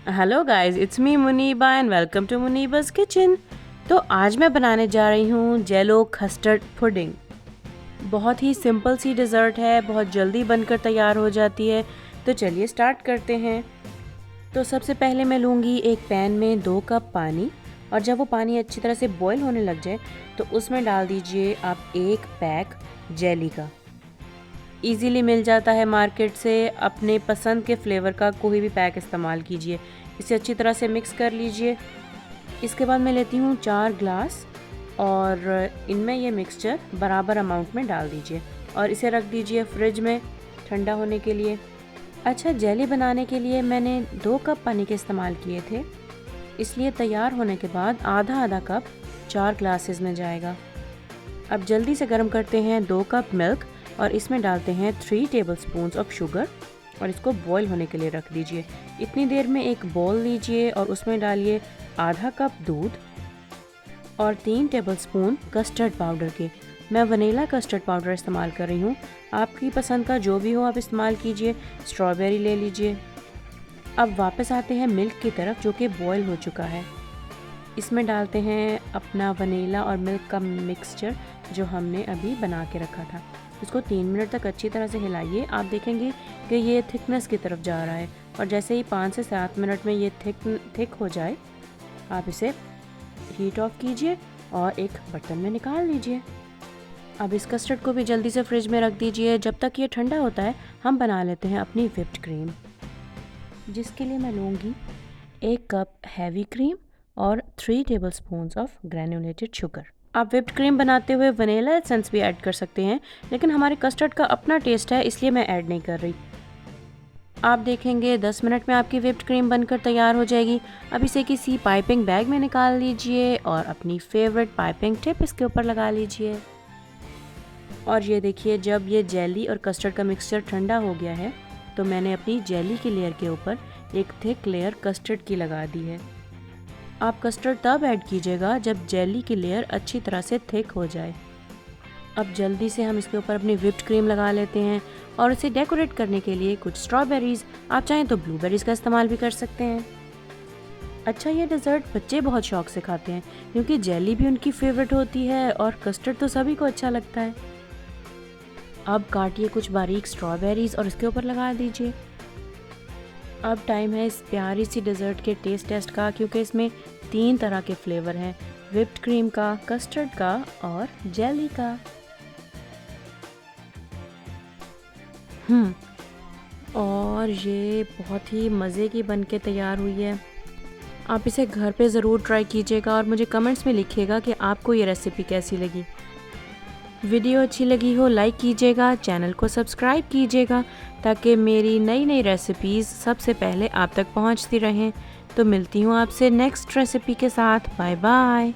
Hello guys, it's me Muniba and welcome to Muniba's kitchen. तो आज मैं बनाने जा रही हूँ जेलो कस्टर्ड पुडिंग। बहुत ही सिंपल सी डिज़र्ट है, बहुत जल्दी बनकर तैयार हो जाती है। तो चलिए स्टार्ट करते हैं। तो सबसे पहले मैं लूँगी एक पैन में 2 कप पानी, और जब वो पानी अच्छी तरह से बॉईल होने लग जाए तो उसमें डाल दीजिए आप 1 पैक जेली का। इजीली मिल जाता है मार्केट से, अपने पसंद के फ्लेवर का कोई भी पैक इस्तेमाल कीजिए। इसे अच्छी तरह से मिक्स कर लीजिए। इसके बाद मैं लेती हूँ 4 ग्लास, और इनमें ये मिक्सचर बराबर अमाउंट में डाल दीजिए और इसे रख दीजिए फ्रिज में ठंडा होने के लिए। अच्छा, जेली बनाने के लिए मैंने 2 कप पानी के इस्तेमाल किए थे, इसलिए तैयार होने के बाद आधा आधा कप 4 ग्लासेस में जाएगा। अब जल्दी से गर्म करते हैं 2 कप मिल्क, और इसमें डालते हैं 3 टेबलस्पून्स ऑफ शुगर, और इसको बॉईल होने के लिए रख दीजिए। इतनी देर में एक बोल लीजिए और उसमें डालिए आधा कप दूध और 3 टेबलस्पून कस्टर्ड पाउडर के। मैं वनीला कस्टर्ड पाउडर इस्तेमाल कर रही हूँ, आपकी पसंद का जो भी हो आप इस्तेमाल कीजिए। स्ट्रॉबेरी ले लीजिए। अब वापस आते हैं मिल्क की तरफ, जो कि बॉईल हो चुका है। इसमें डालते हैं अपना वनीला और मिल्क का मिक्सचर जो हमने अभी बना के रखा था। इसको 3 मिनट तक अच्छी तरह से हिलाइए। आप देखेंगे कि ये थिकनेस की तरफ जा रहा है, और जैसे ही 5 से 7 मिनट में ये थिक हो जाए, आप इसे हीट ऑफ कीजिए और एक बर्तन में निकाल लीजिए। अब इस कस्टर्ड को भी जल्दी से फ्रिज में रख दीजिए। जब तक ये ठंडा होता है हम बना लेते हैं अपनी व्हिप्ड क्रीम, जिसके लिए मैं लूँगी 1 कप हैवी क्रीम और 3 टेबलस्पून्स ऑफ ग्रैन्युलेटेड शुगर। आप व्हिप्ड क्रीम बनाते हुए वनीला एसेंस भी ऐड कर सकते हैं, लेकिन हमारे कस्टर्ड का अपना टेस्ट है, इसलिए मैं ऐड नहीं कर रही। आप देखेंगे 10 मिनट में आपकी व्हिप्ड क्रीम बनकर तैयार हो जाएगी। अब इसे किसी पाइपिंग बैग में निकाल लीजिए और अपनी फेवरेट पाइपिंग टिप इसके ऊपर लगा लीजिए। और ये देखिए, जब ये जेली और कस्टर्ड का मिक्सचर ठंडा हो गया है तो मैंने अपनी जेली की लेयर के ऊपर एक थिक लेयर कस्टर्ड की लगा दी है। आप कस्टर्ड तब ऐड कीजिएगा जब जेली की लेयर अच्छी तरह से थिक हो जाए। अब जल्दी से हम इसके ऊपर अपनी व्हिप्ड क्रीम लगा लेते हैं, और इसे डेकोरेट करने के लिए कुछ स्ट्रॉबेरीज़, आप चाहें तो ब्लूबेरीज़ का इस्तेमाल भी कर सकते हैं। अच्छा, ये डेज़र्ट बच्चे बहुत शौक से खाते हैं, क्योंकि जेली भी उनकी फेवरेट होती है और कस्टर्ड तो सभी को अच्छा लगता है। अब काटिए कुछ बारीक स्ट्रॉबेरीज़ और इसके ऊपर लगा दीजिए। अब टाइम है इस प्यारी सी डेज़र्ट के टेस्ट टेस्ट का, क्योंकि इसमें 3 तरह के फ्लेवर हैं, व्हिप्ड क्रीम का, कस्टर्ड का और जेली का। और ये बहुत ही मज़े की बनके तैयार हुई है। आप इसे घर पे ज़रूर ट्राई कीजिएगा और मुझे कमेंट्स में लिखिएगा कि आपको ये रेसिपी कैसी लगी। वीडियो अच्छी लगी हो लाइक कीजिएगा, चैनल को सब्सक्राइब कीजिएगा, ताकि मेरी नई नई रेसिपीज़ सबसे पहले आप तक पहुंचती रहें। तो मिलती हूँ आपसे नेक्स्ट रेसिपी के साथ। Bye bye.